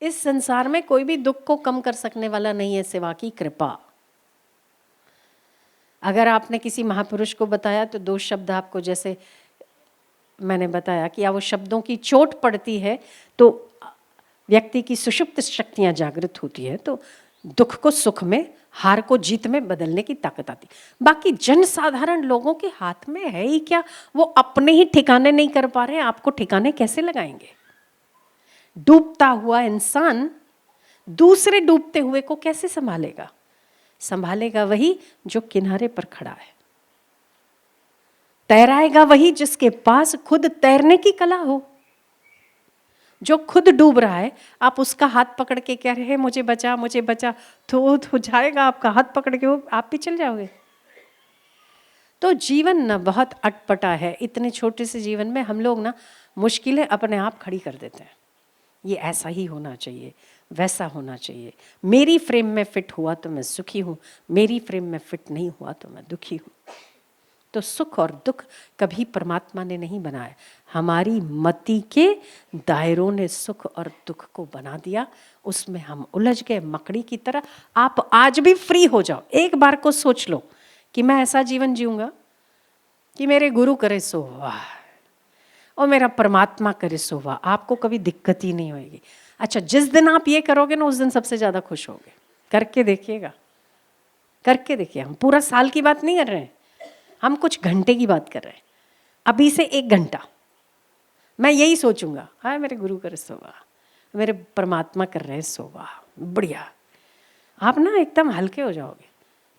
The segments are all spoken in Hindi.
इस संसार में कोई भी दुख को कम कर सकने वाला नहीं है सिवा की कृपा। अगर आपने किसी महापुरुष को बताया तो दो शब्द आपको, जैसे मैंने बताया कि वो शब्दों की चोट पड़ती है तो व्यक्ति की सुषुप्त शक्तियां जागृत होती है, तो दुख को सुख में, हार को जीत में बदलने की ताकत आती। बाकी जन साधारण लोगों के हाथ में है ही क्या? वो अपने ही ठिकाने नहीं कर पा रहे हैं, आपको ठिकाने कैसे लगाएंगे? डूबता हुआ इंसान दूसरे डूबते हुए को कैसे संभालेगा? संभालेगा वही जो किनारे पर खड़ा है। तैराएगा वही जिसके पास खुद तैरने की कला हो। जो खुद डूब रहा है, आप उसका हाथ पकड़ के कह रहे हैं मुझे बचा मुझे बचा, तो जाएगा आपका हाथ पकड़ के, वो आप भी चल जाओगे। तो जीवन ना बहुत अटपटा है। इतने छोटे से जीवन में हम लोग ना मुश्किलें अपने आप खड़ी कर देते हैं। ये ऐसा ही होना चाहिए, वैसा होना चाहिए, मेरी फ्रेम में फिट हुआ तो मैं सुखी हूँ, मेरी फ्रेम में फिट नहीं हुआ तो मैं दुखी हूँ। तो सुख और दुख कभी परमात्मा ने नहीं बनाया, हमारी मति के दायरों ने सुख और दुख को बना दिया। उसमें हम उलझ गए मकड़ी की तरह। आप आज भी फ्री हो जाओ, एक बार को सोच लो कि मैं ऐसा जीवन जीऊंगा कि मेरे गुरु करे सो वाह और मेरा परमात्मा करे सो वाह, आपको कभी दिक्कत ही नहीं होगी। अच्छा, जिस दिन आप ये करोगे ना, उस दिन सबसे ज़्यादा खुश होगे। करके देखिएगा, करके देखिए। हम पूरा साल की बात नहीं कर रहे हैं, हम कुछ घंटे की बात कर रहे हैं। अभी से 1 घंटा मैं यही सोचूंगा, हाय मेरे गुरु करे सो वाह, मेरे परमात्मा कर रहे हैं सो वाह, बढ़िया। आप ना एकदम हल्के हो जाओगे,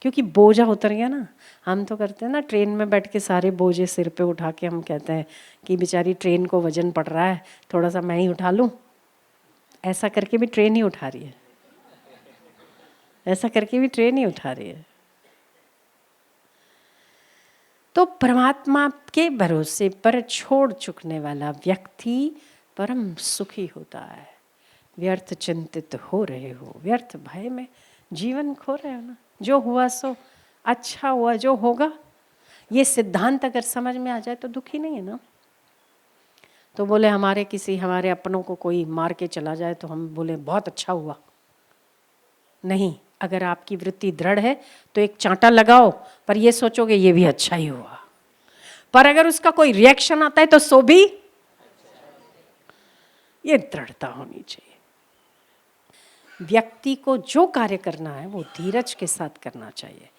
क्योंकि बोझा उतर गया ना। हम तो करते हैं ना, ट्रेन में बैठ के सारे बोझे सिर पे उठा के हम कहते हैं कि बेचारी ट्रेन को वजन पड़ रहा है, थोड़ा सा मैं ही उठा लूँ। ऐसा करके भी ट्रेन ही उठा रही है, ऐसा करके भी ट्रेन ही उठा रही है। तो परमात्मा के भरोसे पर छोड़ चुकने वाला व्यक्ति परम सुखी होता है। व्यर्थ चिंतित हो रहे हो, व्यर्थ भय में जीवन खो रहे हो ना। जो हुआ सो अच्छा हुआ, जो होगा। ये सिद्धांत अगर समझ में आ जाए तो दुखी नहीं है ना। तो बोले हमारे अपनों को कोई मार के चला जाए तो हम बोले बहुत अच्छा हुआ। नहीं, अगर आपकी वृत्ति दृढ़ है तो एक चांटा लगाओ, पर ये सोचोगे ये भी अच्छा ही हुआ। पर अगर उसका कोई रिएक्शन आता है तो सो भी, ये दृढ़ता होनी चाहिए। व्यक्ति को जो कार्य करना है वो धीरज के साथ करना चाहिए।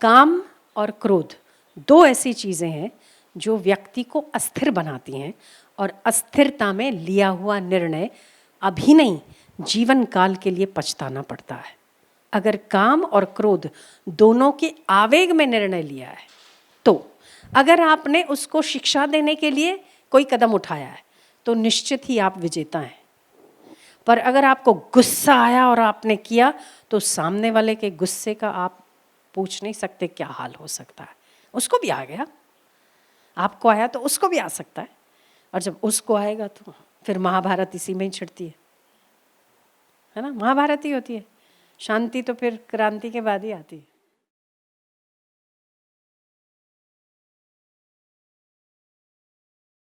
काम और क्रोध 2 ऐसी चीजें हैं जो व्यक्ति को अस्थिर बनाती हैं, और अस्थिरता में लिया हुआ निर्णय अभी नहीं, जीवन काल के लिए पछताना पड़ता है। अगर काम और क्रोध दोनों के आवेग में निर्णय लिया है, तो अगर आपने उसको शिक्षा देने के लिए कोई कदम उठाया है तो निश्चित ही आप विजेता हैं। पर अगर आपको गुस्सा आया और आपने किया, तो सामने वाले के गुस्से का आप पूछ नहीं सकते क्या हाल हो सकता है। उसको भी आ गया, आपको आया तो उसको भी आ सकता है, और जब उसको आएगा तो फिर महाभारत इसी में ही छिड़ती है ना। महाभारत ही होती है। शांति तो फिर क्रांति के बाद ही आती है।